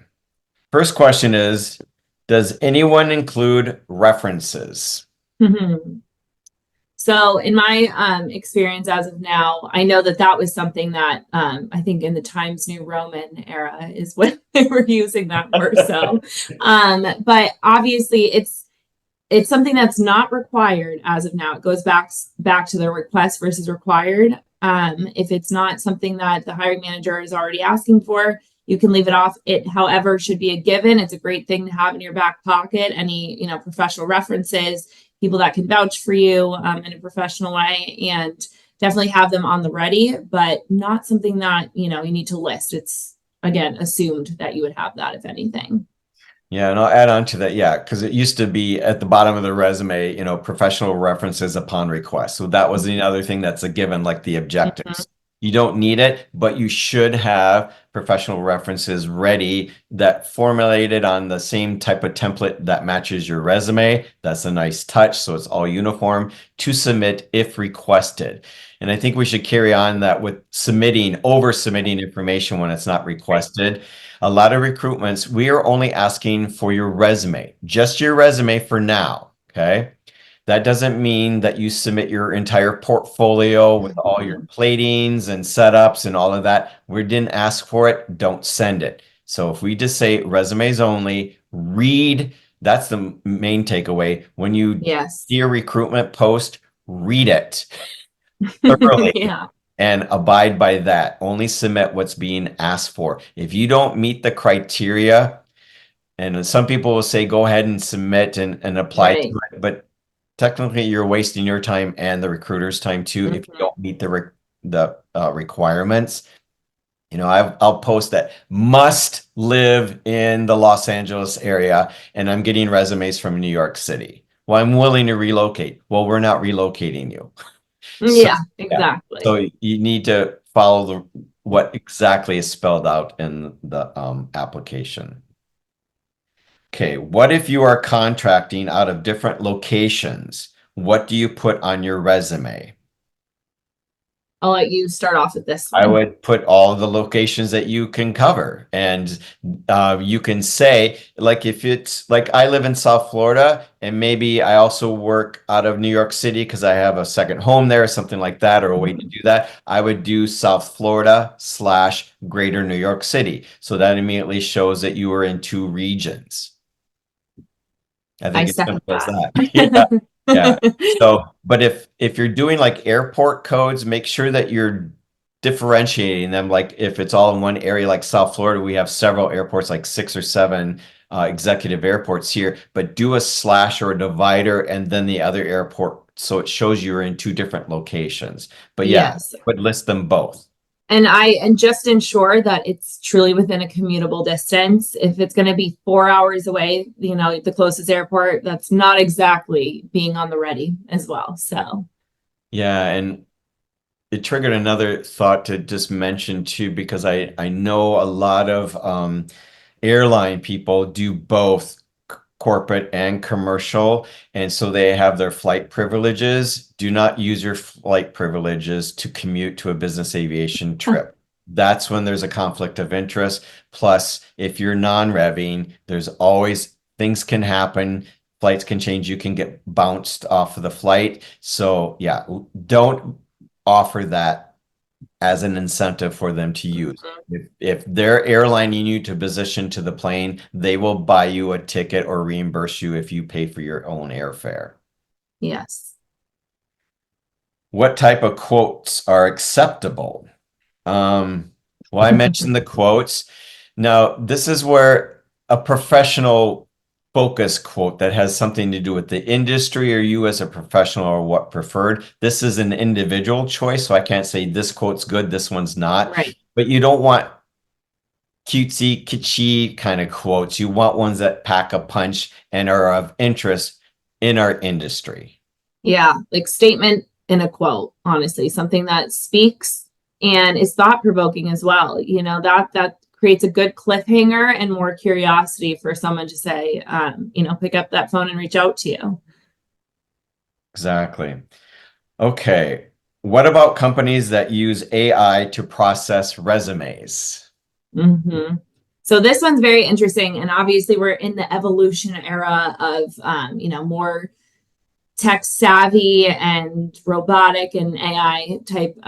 First question is, does anyone include references? So in my experience as of now, I know that was something that I think in the Times New Roman era is when they were using that more so. But obviously it's something that's not required as of now. It goes back to the request versus required. If it's not something that the hiring manager is already asking for, you can leave it off. It, however, should be a given. It's a great thing to have in your back pocket. Any, professional references, people that can vouch for you in a professional way, and definitely have them on the ready, but not something that, you need to list. It's, again, assumed that you would have that, if anything. Yeah, and I'll add on to that. Yeah, because it used to be at the bottom of the resume, professional references upon request. So that was another thing that's a given, like the objectives. You don't need it, but you should have professional references ready that formulated on the same type of template that matches your resume. That's a nice touch. So it's all uniform to submit if requested. And I think we should carry on that with over submitting information when it's not requested. A lot of recruitments, we are only asking for your resume, just your resume for now. Okay. That doesn't mean that you submit your entire portfolio with all your platings and setups and all of that. We didn't ask for it. Don't send it. So if we just say resumes only, read, that's the main takeaway. When you see a recruitment post, read it thoroughly. Yeah. And abide by that. Only submit what's being asked for. If you don't meet the criteria, and some people will say go ahead and submit and apply to it, but technically you're wasting your time and the recruiter's time too if you don't meet the requirements. I'll post that must live in the Los Angeles area, and I'm getting resumes from New York City. Well, I'm willing to relocate. Well, we're not relocating you. Yeah, exactly. So you need to follow what exactly is spelled out in the application. Okay, what if you are contracting out of different locations? What do you put on your resume? I'll let you start off with this one. I would put all the locations that you can cover. And you can say, like, if it's like I live in South Florida and maybe I also work out of New York City because I have a second home there or something like that, or a way to do that, I would do South Florida / Greater New York City. So that immediately shows that you are in two regions. I think it's simple as that. Yeah. So, but if you're doing like airport codes, make sure that you're differentiating them. Like if it's all in one area, like South Florida, we have several airports, like 6 or 7 executive airports here, but do a slash or a divider and then the other airport. So it shows you're in 2 different locations. But yeah, but list them both. And just ensure that it's truly within a commutable distance. If it's going to be 4 hours away, the closest airport, that's not exactly being on the ready as well. So, yeah. And it triggered another thought to just mention too, because I know a lot of airline people do both corporate and commercial, and so they have their flight privileges. Do not use your flight privileges to commute to a business aviation trip. That's when there's a conflict of interest. Plus, if you're non-revving, there's always things can happen. Flights can change. You can get bounced off of the flight. So yeah, don't offer that as an incentive for them to use. If they're airlining you to position to the plane, they will buy you a ticket or reimburse you if you pay for your own airfare. Yes. What type of quotes are acceptable? Well, I mentioned the quotes. Now, this is where a professional focus quote that has something to do with the industry or you as a professional or what preferred. This is an individual choice, so I can't say this quote's good, this one's not. Right. But you don't want cutesy, kitschy kind of quotes. You want ones that pack a punch and are of interest in our industry. Yeah, like statement in a quote, honestly, something that speaks and is thought provoking as well. That creates a good cliffhanger and more curiosity for someone to say, pick up that phone and reach out to you. Exactly. Okay. What about companies that use AI to process resumes? Mm-hmm. So this one's very interesting, and obviously we're in the evolution era of more tech savvy and robotic and AI type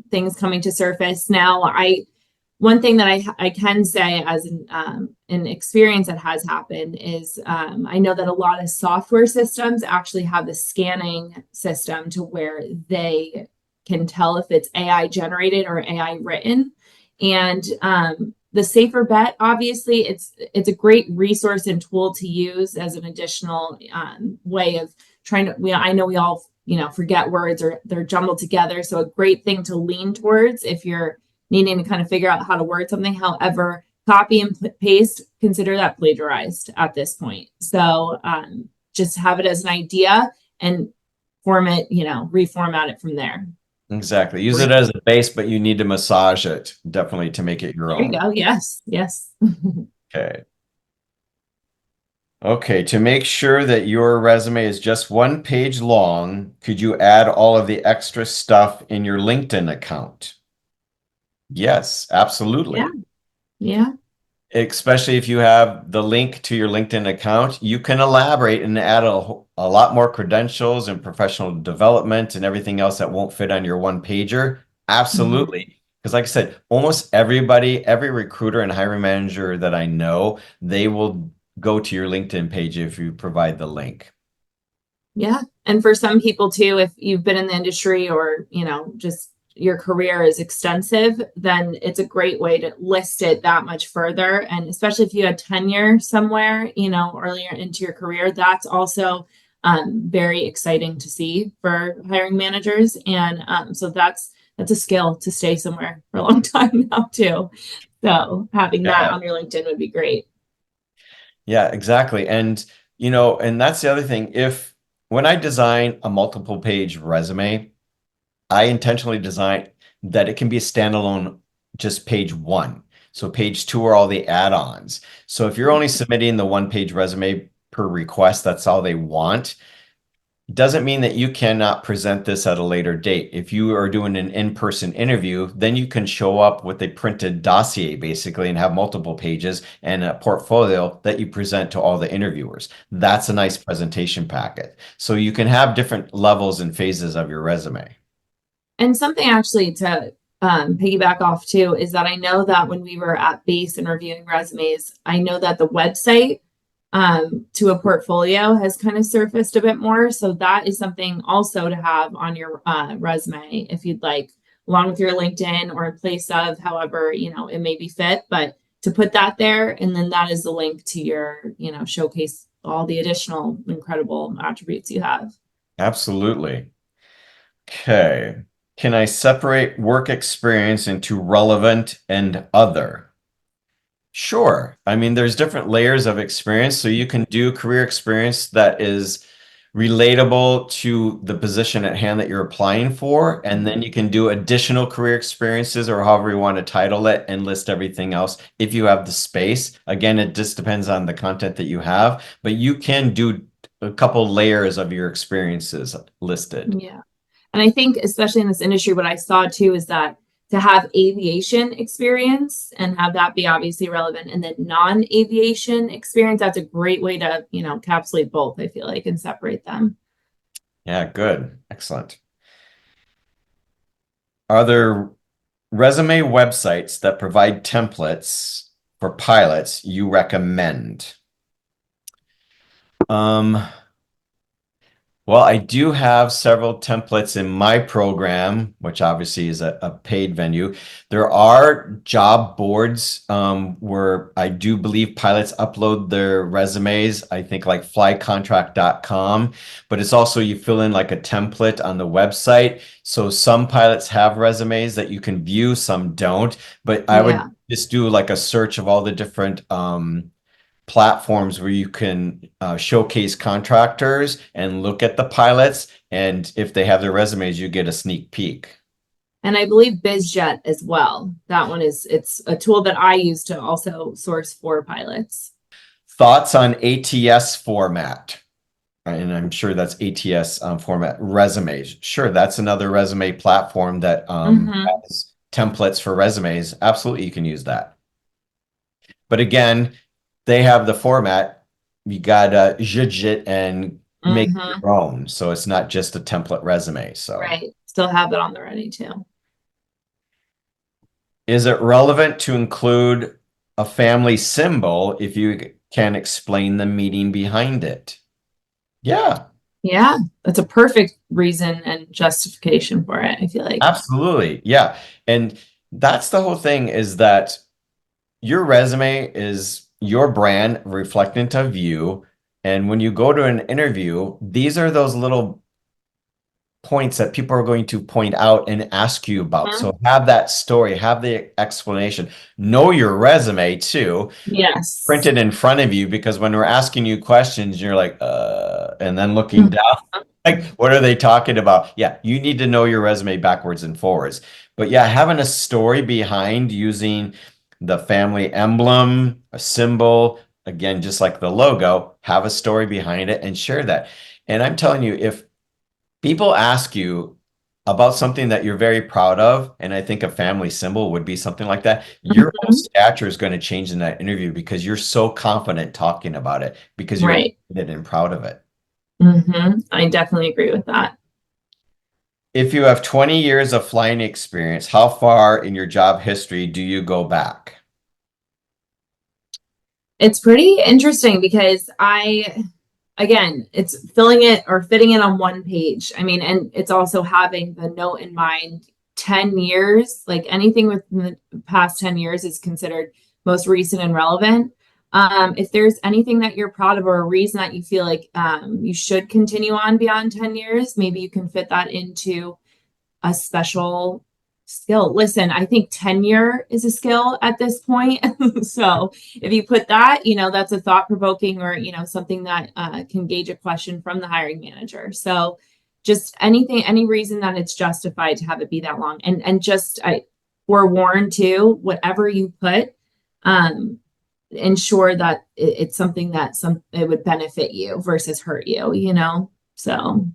things coming to surface. Now, one thing that I can say as an experience that has happened is I know that a lot of software systems actually have the scanning system to where they can tell if it's AI generated or AI written. And the safer bet, obviously, it's a great resource and tool to use as an additional way of trying to. I know we all forget words or they're jumbled together, so a great thing to lean towards if you're needing to kind of figure out how to word something. However, copy and paste, consider that plagiarized at this point. So just have it as an idea and reformat it from there. Exactly. Use it as a base, but you need to massage it definitely to make it your There you own. go. Yes. Yes. Okay. Okay, to make sure that your resume is just one page long, could you add all of the extra stuff in your LinkedIn account? Yes, Yeah. absolutely. Yeah. Especially if you have the link to your LinkedIn account, you can elaborate and add a lot more credentials and professional development and everything else that won't fit on your one pager. Mhm. Absolutely. Because like I said, almost everybody, every recruiter and hiring manager that I know, they will go to your LinkedIn page if you provide the link. Yeah. And for some people too, if you've been in the industry or, just your career is extensive, then it's a great way to list it that much further. And especially if you had tenure somewhere, earlier into your career, that's also very exciting to see for hiring managers. And so that's a skill to stay somewhere for a long time now too. So having that Yeah. on your LinkedIn would be great. Yeah, exactly. And that's the other thing. If when I design a multiple page resume, I intentionally design that it can be a standalone, just page one. So page two are all the add-ons. So if you're only submitting the one page resume per request, that's all they want. Doesn't mean that you cannot present this at a later date. If you are doing an in-person interview, then you can show up with a printed dossier basically and have multiple pages and a portfolio that you present to all the interviewers. That's a nice presentation packet. So you can have different levels and phases of your resume. And something actually to piggyback off too is that I know that when we were at base and reviewing resumes, I know that the website to a portfolio has kind of surfaced a bit more. So that is something also to have on your resume if you'd like, along with your LinkedIn or in place of, however, it may be fit, but to put that there. And then that is the link to your, showcase all the additional incredible attributes you have. Absolutely. Okay. Can I separate work experience into relevant and other? Sure. I mean, there's different layers of experience. So you can do career experience that is relatable to the position at hand that you're applying for. And then you can do additional career experiences or however you want to title it and list everything else if you have the space. Again, it just depends on the content that you have, but you can do a couple layers of your experiences listed. Yeah. And I think, especially in this industry, what I saw too is that to have aviation experience and have that be obviously relevant, and then non-aviation experience, that's a great way to, encapsulate both, I feel like, and separate them. Yeah, good. Excellent. Are there resume websites that provide templates for pilots you recommend? Um, Well, I do have several templates in my program, which obviously is a paid venue. There are job boards where I do believe pilots upload their resumes. I think like flycontract.com, but it's also you fill in like a template on the website. So some pilots have resumes that you can view, some don't. But I would Yeah. just do like a search of all the different platforms where you can showcase contractors and look at the pilots. And if they have their resumes, you get a sneak peek. And I believe BizJet as well. That one it's a tool that I use to also source for pilots. Thoughts on ATS format? And I'm sure that's ATS format resumes. Sure, that's another resume platform that Mm-hmm. has templates for resumes. Absolutely, you can use that. But again, they have the format. You gotta judge it and make it Mm-hmm. your own. So it's not just a template resume. So Right. Still have it on the ready too. is it relevant to include a family symbol if you can explain the meaning behind it? Yeah, Yeah, that's a perfect reason and justification for it, I feel like. absolutely. Yeah. And that's the whole thing is that your resume is your brand reflecting of you. And when you go to an interview, these are those little points that people are going to point out and ask you about. Mhm. So have that story, have the explanation, know your resume too, print Yes. it in front of you because when we're asking you questions, you're like, and then looking down, like, what are they talking about? Yeah, you need to know your resume backwards and forwards. But yeah, having a story behind using the family emblem, a symbol, again, just like the logo, have a story behind it and share that. And I'm telling you, if people ask you about something that you're very proud of, and I think a family symbol would be something like that, your whole Mhm. stature is going to change in that interview because you're so confident talking about it because you're Right. excited and proud of it. I definitely agree with that. If you have 20 years of flying experience, how far in your job history do you go back? It's pretty interesting because again, it's filling it or fitting it on one page. I mean, and it's also having the note in mind 10 years, like anything within the past 10 years is considered most recent and relevant. If there's anything that you're proud of or a reason that you feel like you should continue on beyond 10 years, maybe you can fit that into a special skill. Listen, I think tenure is a skill at this point. So if you put that, that's a thought provoking or, something that can gauge a question from the hiring manager. So just anything, any reason that it's justified to have it be that long. And just I forewarn too, whatever you put, um, ensure that it's something that it would benefit you versus hurt you. So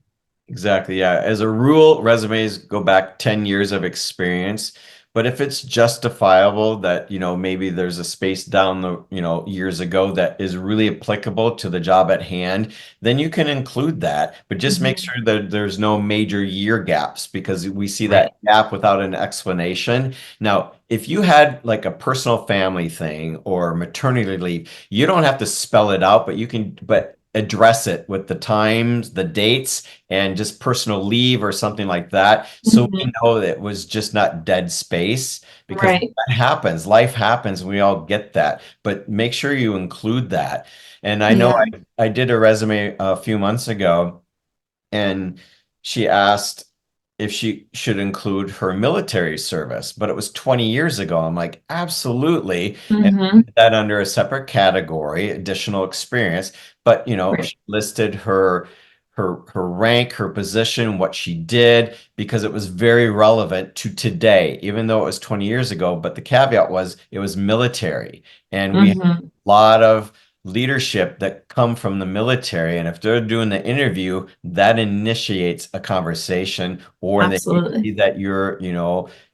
Exactly. Yeah. As a rule, resumes go back 10 years of experience. But if it's justifiable that, maybe there's a space down the, years ago that is really applicable to the job at hand, then you can include that. But just make mhm, sure that there's no major year gaps because we see that right. gap without an explanation. Now, if you had like a personal family thing or maternity leave, you don't have to spell it out, but address it with the times, the dates and just personal leave or something like that. So we Mhm, know that it was just not dead space because right. that happens. Life happens. And we all get that. But make sure you include that. And I know Yeah. I did a resume a few months ago and she asked if she should include her military service, but it was 20 years ago. I'm like, absolutely. And Hmm. put that under a separate category, additional experience. But Right. she listed her rank, her position, what she did, because it was very relevant to today, even though it was 20 years ago. But the caveat was it was military. And we have Hmm. a lot of leadership that come from the military. And if they're doing the interview, that initiates a conversation, or they Absolutely. see that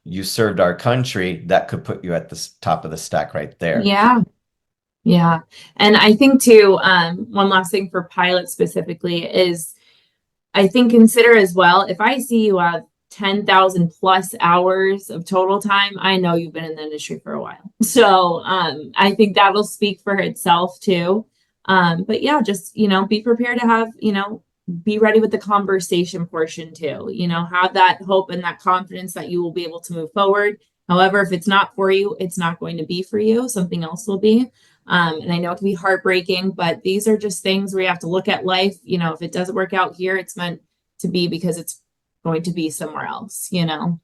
you served our country, that could put you at the top of the stack right there. Yeah. Yeah. And I think too, one last thing for pilots specifically is I think consider as well, if I see you have 10,000 plus hours of total time, I know you've been in the industry for a while. So I think that'll speak for itself too. But yeah, just, be prepared to have, be ready with the conversation portion too. You know, have that hope and that confidence that you will be able to move forward. However, if it's not for you, it's not going to be for you. Something else will be. And I know it can be heartbreaking, but these are just things where you have to look at life. You know, if it doesn't work out here, it's meant to be because it's going to be somewhere else, you know?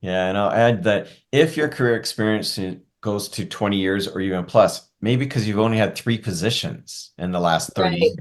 Yeah, and I'll add that if your career experience goes to 20 years or even plus, maybe because you've only had three positions in the last 30 Right. years,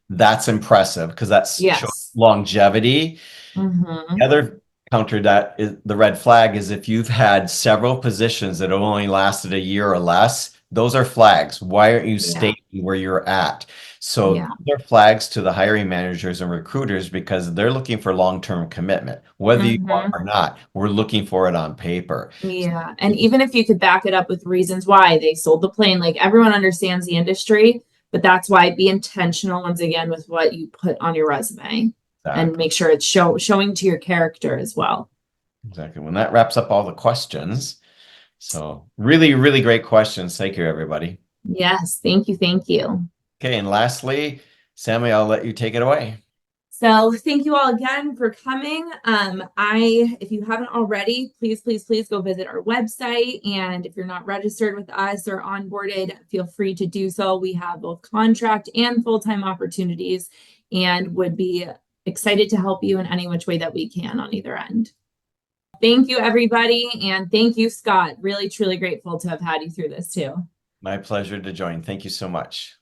that's impressive because that's shows Yes. longevity. The Mm-hmm. other counter that is the red flag is if you've had several positions that have only lasted a year or less, those are flags. Why aren't you Yeah. staying where you're at? So Yeah. they're flags to the hiring managers and recruiters because they're looking for long-term commitment. Whether you are Mm-hmm. or not, we're looking for it on paper. Yeah. And even if you could back it up with reasons why they sold the plane, like everyone understands the industry, but that's why be intentional once again with what you put on your resume and Exactly. make sure it's showing to your character as well. Exactly. When that wraps up all the questions. So really, really great questions. Thank you, everybody. Yes. Thank you. Thank you. Okay, and lastly, Sammy, I'll let you take it away. So thank you all again for coming. If you haven't already, please go visit our website. And if you're not registered with us or onboarded, feel free to do so. We have both contract and full-time opportunities and would be excited to help you in any which way that we can on either end. Thank you, everybody. And thank you, Scott. Really, truly grateful to have had you through this too. My pleasure to join. Thank you so much.